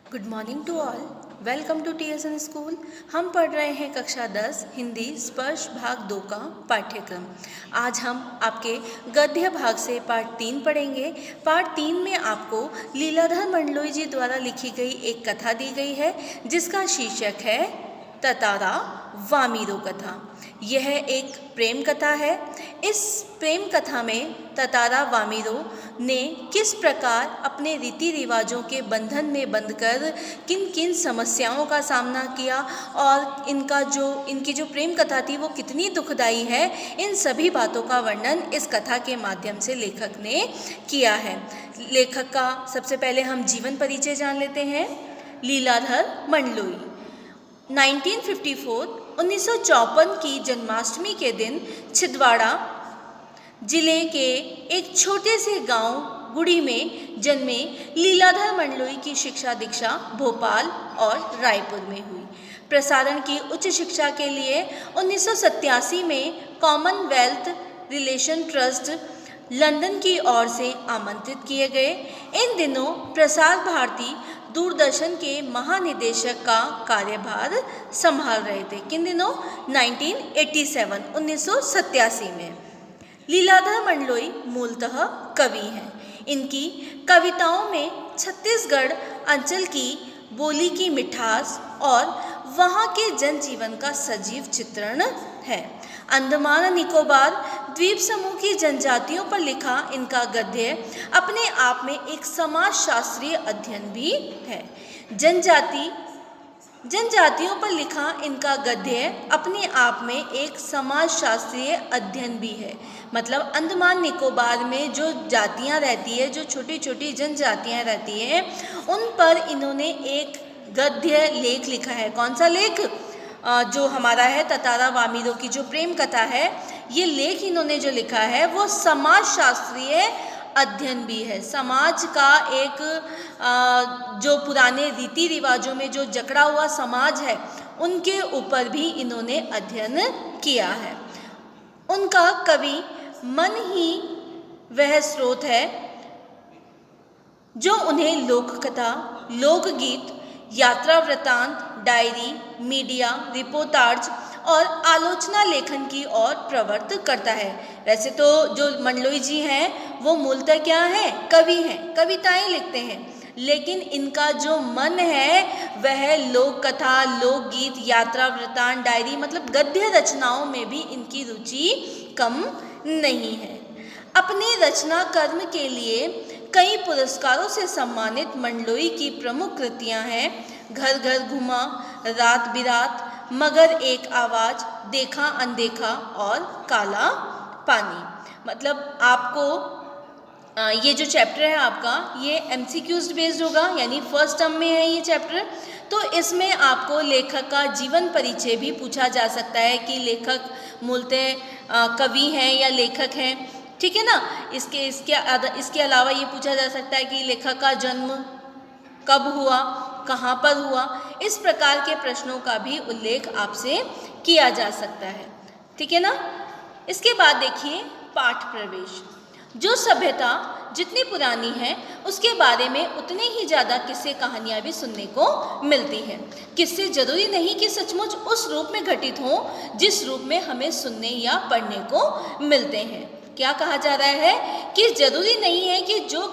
Good morning to all. Welcome to TSN school. हम पढ़ रहे हैं कक्षा 10 हिंदी स्पर्श भाग 2 का पाठ्यक्रम। आज हम आपके गद्य भाग से पाठ 3 पढ़ेंगे। पाठ 3 में आपको लीलाधर मंडलोई जी द्वारा लिखी गई एक कथा दी गई है जिसका शीर्षक है ततारा वामीरो कथा। यह एक प्रेम कथा है। इस प्रेम कथा में ततारा वामीरो ने किस प्रकार अपने रीति रिवाजों के बंधन में बंधकर किन किन समस्याओं का सामना किया और इनकी जो प्रेम कथा थी वो कितनी दुखदाई है, इन सभी बातों का वर्णन इस कथा के माध्यम से लेखक ने किया है। लेखक का सबसे पहले हम जीवन परिचय जान लेते हैं। लीलाधर मंडलोई 1954 की जन्माष्टमी के दिन छिंदवाड़ा जिले के एक छोटे से गांव गुड़ी में जन्मे लीलाधर मंडलोई की शिक्षा दीक्षा भोपाल और रायपुर में हुई। प्रसारण की उच्च शिक्षा के लिए 1987 में कॉमनवेल्थ रिलेशन ट्रस्ट लंदन की ओर से आमंत्रित किए गए। इन दिनों प्रसार भारती दूरदर्शन के महानिदेशक का कार्यभार संभाल रहे थे। किन दिनों? 1987 में। लीलाधर मंडलोई मूलतः कवि हैं। इनकी कविताओं में छत्तीसगढ़ अंचल की बोली की मिठास और वहाँ के जनजीवन का सजीव चित्रण है। अंडमान निकोबार द्वीप समूह की जनजातियों पर लिखा इनका गद्य अपने आप में एक समाजशास्त्रीय अध्ययन भी है। जनजातियों पर लिखा इनका गद्य अपने आप में एक समाजशास्त्रीय अध्ययन भी है। मतलब अंडमान निकोबार में जो जातियां रहती है, जो छोटी छोटी जनजातियां रहती हैं, उन पर इन्होंने एक गद्य लेख लिखा है। कौन सा लेख? जो हमारा है ततारा वामीरो की जो प्रेम कथा है, ये लेख इन्होंने जो लिखा है वो समाजशास्त्रीय अध्ययन भी है। समाज का एक जो पुराने रीति रिवाजों में जो जकड़ा हुआ समाज है उनके ऊपर भी इन्होंने अध्ययन किया है। उनका कवि मन ही वह स्रोत है जो उन्हें लोककथा, लोकगीत, यात्रा वृत्तांत, डायरी, मीडिया रिपोर्टाज और आलोचना लेखन की ओर प्रवृत्त करता है। वैसे तो जो मंडलोई जी हैं वो मूलतः क्या हैं? कवि हैं, कविताएं लिखते हैं, लेकिन इनका जो मन है वह लोक कथा, लोकगीत, यात्रा वृत्तांत, डायरी मतलब गद्य रचनाओं में भी इनकी रुचि कम नहीं है। अपने रचना कर्म के लिए कई पुरस्कारों से सम्मानित मंडलोई की प्रमुख कृतियां हैं घर घर घुमा, रात बिरात, मगर एक आवाज, देखा अनदेखा और काला पानी। मतलब आपको ये जो चैप्टर है आपका ये MCQs बेस्ड होगा, यानी फर्स्ट टर्म में है ये चैप्टर। तो इसमें आपको लेखक का जीवन परिचय भी पूछा जा सकता है कि लेखक मूलतः कवि हैं या लेखक हैं, ठीक है ना। इसके अलावा ये पूछा जा सकता है कि लेखक का जन्म कब हुआ, कहाँ पर हुआ। इस प्रकार के प्रश्नों का भी उल्लेख आपसे किया जा सकता है, ठीक है ना। इसके बाद देखिए पाठ प्रवेश। जो सभ्यता जितनी पुरानी है उसके बारे में उतने ही ज़्यादा किस्से कहानियाँ भी सुनने को मिलती हैं। किस्से जरूरी नहीं कि सचमुच उस रूप में घटित हों जिस रूप में हमें सुनने या पढ़ने को मिलते हैं। क्या कहा जा रहा है कि जरूरी नहीं है कि जो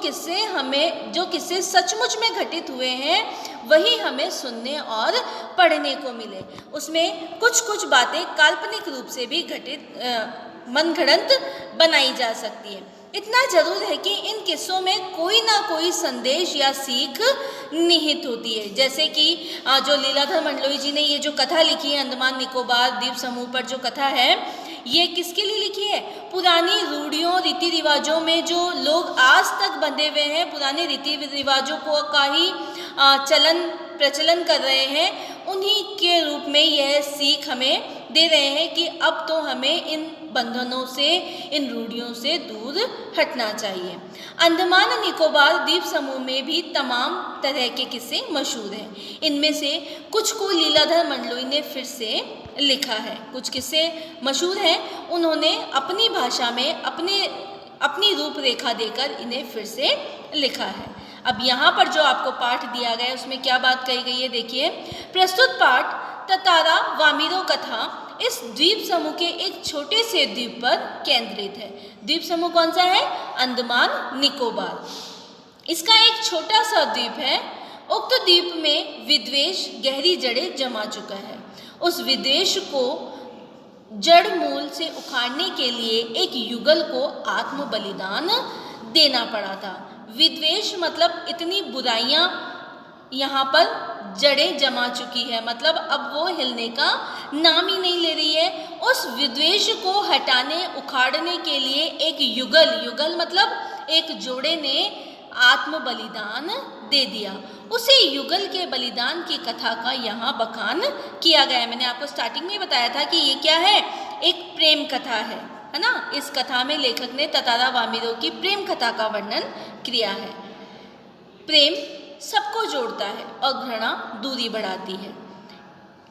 किस्से सचमुच में घटित हुए हैं वही हमें सुनने और पढ़ने को मिले। उसमें कुछ बातें काल्पनिक रूप से भी मनगढ़ंत बनाई जा सकती है। इतना जरूर है कि इन किस्सों में कोई ना कोई संदेश या सीख निहित होती है। जैसे कि जो लीलाधर मंडलोई जी ने ये जो कथा लिखी है अंडमान निकोबार द्वीप समूह पर जो कथा है, ये किसके लिए लिखी है? पुरानी रूढ़ियों रीति रिवाजों में जो लोग आज तक बंधे हुए हैं, पुराने रीति रिवाजों को का ही प्रचलन कर रहे हैं, उन्हीं के रूप में यह सीख हमें दे रहे हैं कि अब तो हमें इन बंधनों से, इन रूढ़ियों से दूर हटना चाहिए। अंडमान निकोबार द्वीप समूह में भी तमाम तरह के किस्से मशहूर हैं। इनमें से कुछ को लीलाधर मंडलोई ने फिर से लिखा है। कुछ किस्से मशहूर हैं, उन्होंने अपनी भाषा में अपनी रूपरेखा देकर इन्हें फिर से लिखा है। अब यहाँ पर जो आपको पाठ दिया गया है उसमें क्या बात कही गई है, देखिए। प्रस्तुत पाठ ततारा वामिरो कथा इस द्वीप समूह के एक छोटे से द्वीप पर केंद्रित है। द्वीप समूह कौन सा है? अंडमान निकोबार। इसका एक छोटा सा द्वीप है। उक्त द्वीप में विद्वेष गहरी जड़ें जमा चुका है। उस विद्वेष को जड़ मूल से उखाड़ने के लिए एक युगल को आत्म बलिदान देना पड़ा था। विद्वेष मतलब इतनी बुराइयां यहाँ पर जड़ें जमा चुकी है, मतलब अब वो हिलने का नाम ही नहीं ले रही है। उस विद्वेष को हटाने उखाड़ने के लिए एक युगल मतलब एक जोड़े ने आत्म बलिदान दे दिया। उसी युगल के बलिदान की कथा का यहाँ बखान किया गया है। मैंने आपको स्टार्टिंग में बताया था कि ये क्या है, एक प्रेम कथा है ना। इस कथा में लेखक ने ततारा वामिरो की प्रेम कथा का वर्णन किया है। प्रेम सबको जोड़ता है और घृणा दूरी बढ़ाती है।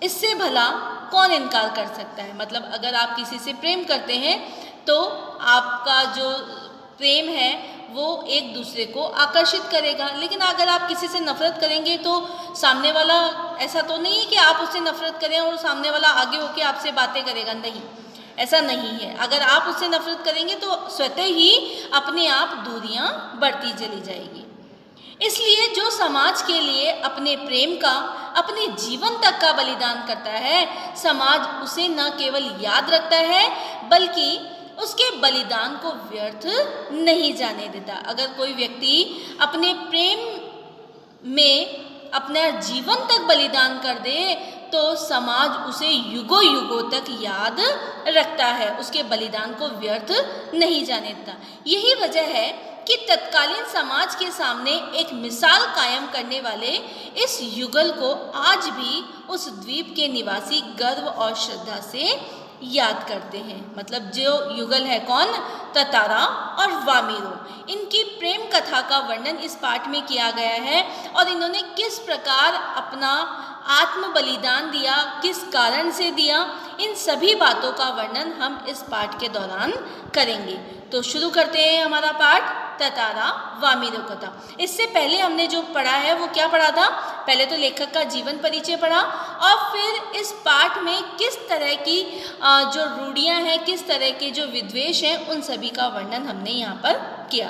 इससे भला कौन इनकार कर सकता है। मतलब अगर आप किसी से प्रेम करते हैं तो आपका जो प्रेम है वो एक दूसरे को आकर्षित करेगा, लेकिन अगर आप किसी से नफरत करेंगे तो सामने वाला, ऐसा तो नहीं है कि आप उससे नफरत करें और सामने वाला आगे होकर आपसे बातें करेगा, नहीं, ऐसा नहीं है। अगर आप उससे नफरत करेंगे तो स्वतः ही अपने आप दूरियां बढ़ती चली जाएगी। इसलिए जो समाज के लिए अपने प्रेम का, अपने जीवन तक का बलिदान करता है, समाज उसे न केवल याद रखता है बल्कि उसके बलिदान को व्यर्थ नहीं जाने देता। अगर कोई व्यक्ति अपने प्रेम में अपना जीवन तक बलिदान कर दे तो समाज उसे युगों युगों तक याद रखता है, उसके बलिदान को व्यर्थ नहीं जाने देता। यही वजह है कि तत्कालीन समाज के सामने एक मिसाल कायम करने वाले इस युगल को आज भी उस द्वीप के निवासी गर्व और श्रद्धा से याद करते हैं। मतलब जो युगल है कौन? ततारा और वामिरो। इनकी प्रेम कथा का वर्णन इस पाठ में किया गया है और इन्होंने किस प्रकार अपना आत्म बलिदान दिया, किस कारण से दिया, इन सभी बातों का वर्णन हम इस पाठ के दौरान करेंगे। तो शुरू करते हैं हमारा पाठ ततारा वामिरो कथा। इससे पहले हमने जो पढ़ा है वो क्या पढ़ा था? पहले तो लेखक का जीवन परिचय पढ़ा और फिर इस पाठ में किस तरह की जो रूढ़ियाँ हैं, किस तरह के जो विद्वेष हैं, उन सभी का वर्णन हमने यहाँ पर किया।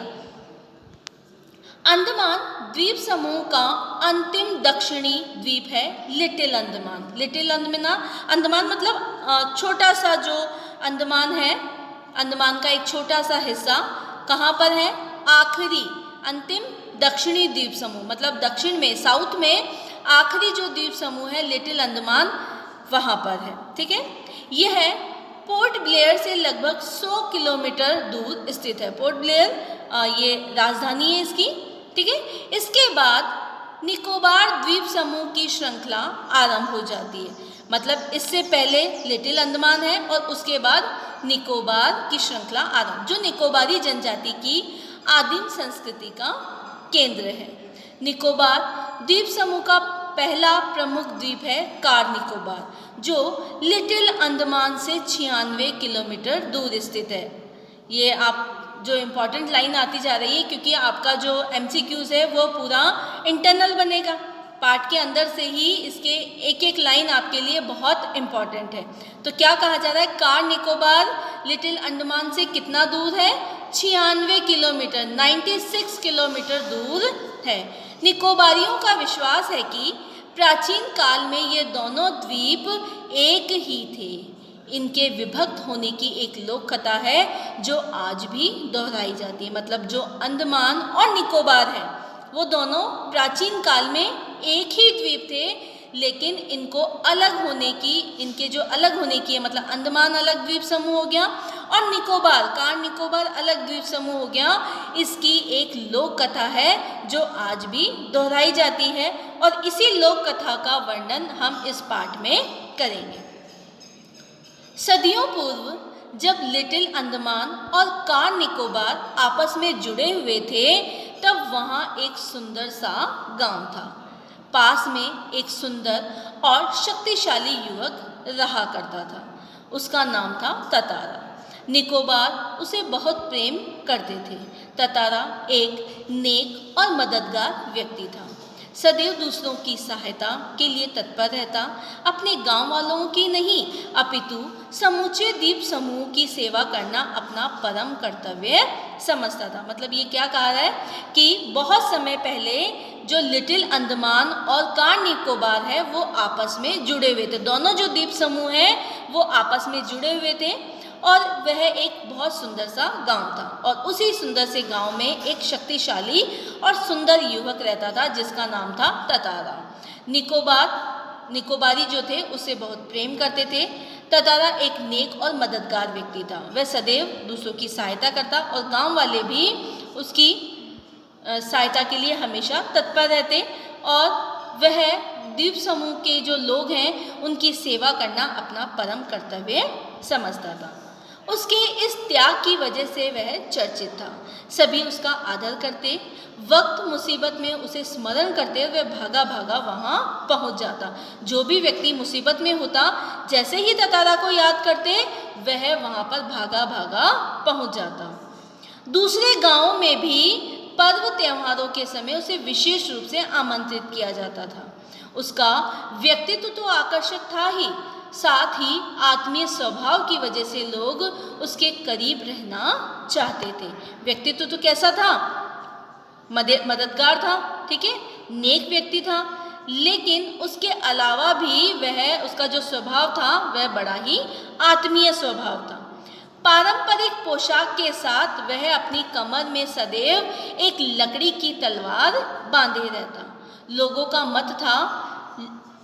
अंडमान द्वीप समूह का अंतिम दक्षिणी द्वीप है लिटिल अंडमान। लिटिल अंडमान मतलब छोटा सा जो अंडमान है, अंडमान का एक छोटा सा हिस्सा कहाँ पर है? आखिरी अंतिम दक्षिणी द्वीप समूह, मतलब दक्षिण में, साउथ में आखिरी जो द्वीप समूह है लिटिल अंडमान, वहाँ पर है। ठीक है, यह पोर्ट ब्लेयर से लगभग 100 किलोमीटर दूर स्थित है। पोर्ट ब्लेयर ये राजधानी है इसकी। ठीक है, इसके बाद निकोबार द्वीप समूह की श्रृंखला आरंभ हो जाती है। मतलब इससे पहले लिटिल अंडमान है और उसके बाद निकोबार की श्रृंखला आरंभ, जो निकोबारी जनजाति की आदिम संस्कृति का केंद्र है। निकोबार द्वीप समूह का पहला प्रमुख द्वीप है कार निकोबार, जो लिटिल अंडमान से 96 किलोमीटर दूर स्थित है। ये आप जो इम्पोर्टेंट लाइन आती जा रही है, क्योंकि आपका जो MCQs है वो पूरा इंटरनल बनेगा। पाठ के अंदर से ही इसके एक एक लाइन आपके लिए बहुत इम्पॉर्टेंट है। तो क्या कहा जा रहा है? कार निकोबार लिटिल अंडमान से कितना दूर है? 96 किलोमीटर, 96 किलोमीटर दूर है। निकोबारियों का विश्वास है कि प्राचीन काल में ये दोनों द्वीप एक ही थे। इनके विभक्त होने की एक लोक कथा है जो आज भी दोहराई जाती है। मतलब जो अंडमान और निकोबार है वो दोनों प्राचीन काल में एक ही द्वीप थे, लेकिन इनको अलग होने की, इनके जो अलग होने की है, मतलब अंडमान अलग द्वीप समूह हो गया और निकोबार, कार निकोबार अलग द्वीप समूह हो गया। इसकी एक लोक कथा है जो आज भी दोहराई जाती है और इसी लोक कथा का वर्णन हम इस पाठ में करेंगे। सदियों पूर्व जब लिटिल अंडमान और कार निकोबार आपस में जुड़े हुए थे, तब वहाँ एक सुंदर सा गांव था। पास में एक सुंदर और शक्तिशाली युवक रहा करता था। उसका नाम था ततारा। निकोबार उसे बहुत प्रेम करते थे। ततारा एक नेक और मददगार व्यक्ति था, सदैव दूसरों की सहायता के लिए तत्पर रहता, अपने गांव वालों की नहीं अपितु समूचे द्वीप समूह की सेवा करना अपना परम कर्तव्य समझता था। मतलब ये क्या कहा है कि बहुत समय पहले जो लिटिल अंडमान और कार निकोबार है वो आपस में जुड़े हुए थे। दोनों जो द्वीप समूह हैं वो आपस में जुड़े हुए थे और वह एक बहुत सुंदर सा गांव था और उसी सुंदर से गांव में एक शक्तिशाली और सुंदर युवक रहता था जिसका नाम था ततारा। निकोबारी जो थे उससे बहुत प्रेम करते थे। ततारा एक नेक और मददगार व्यक्ति था, वह सदैव दूसरों की सहायता करता और गांव वाले भी उसकी सहायता के लिए हमेशा तत्पर रहते और वह द्वीप समूह के जो लोग हैं उनकी सेवा करना अपना परम कर्तव्य समझता था। उसके इस त्याग की वजह से वह चर्चित था, सभी उसका आदर करते, वक्त मुसीबत में उसे स्मरण करते वह भागा भागा वहाँ पहुँच जाता। जो भी व्यक्ति मुसीबत में होता जैसे ही ततारा को याद करते वह वहाँ पर भागा भागा पहुँच जाता। दूसरे गांवों में भी पर्व त्योहारों के समय उसे विशेष रूप से आमंत्रित किया जाता था। उसका व्यक्तित्व तो आकर्षक था ही, साथ ही आत्मीय स्वभाव की वजह से लोग उसके करीब रहना चाहते थे। व्यक्तित्व तो कैसा था? मददगार था, ठीक है, नेक व्यक्ति था, लेकिन उसके अलावा भी वह उसका जो स्वभाव था वह बड़ा ही आत्मीय स्वभाव था। पारंपरिक पोशाक के साथ वह अपनी कमर में सदैव एक लकड़ी की तलवार बांधे रहता। लोगों का मत था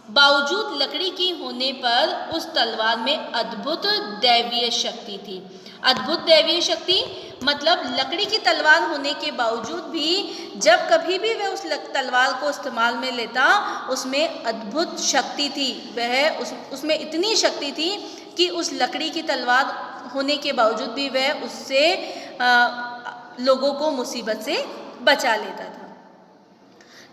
बावजूद लकड़ी की होने पर उस तलवार में अद्भुत दैवीय शक्ति थी। अद्भुत दैवीय शक्ति मतलब लकड़ी की तलवार होने के बावजूद भी जब कभी भी वह उस तलवार को इस्तेमाल में लेता उसमें अद्भुत शक्ति थी। वह उसमें इतनी शक्ति थी कि उस लकड़ी की तलवार होने के बावजूद भी वह उससे लोगों को मुसीबत से बचा लेता था।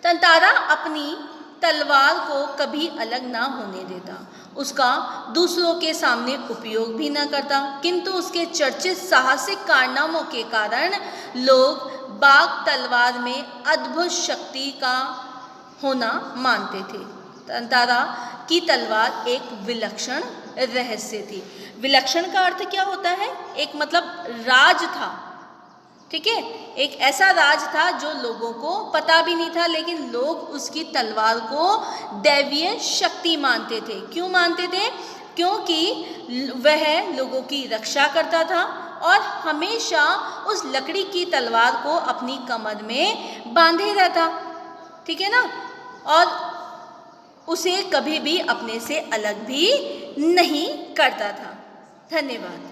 ततारा अपनी तलवार को कभी अलग ना होने देता, उसका दूसरों के सामने उपयोग भी ना करता, किंतु उसके चर्चित साहसिक कारनामों के कारण लोग बाघ तलवार में अद्भुत शक्ति का होना मानते थे। ततारा की तलवार एक विलक्षण रहस्य थी। विलक्षण का अर्थ क्या होता है? एक मतलब राज था, ठीक है, एक ऐसा राज था जो लोगों को पता भी नहीं था, लेकिन लोग उसकी तलवार को दैवीय शक्ति मानते थे। क्यों मानते थे? क्योंकि वह लोगों की रक्षा करता था और हमेशा उस लकड़ी की तलवार को अपनी कमर में बांधे रहता, ठीक है ना, और उसे कभी भी अपने से अलग भी नहीं करता था। धन्यवाद।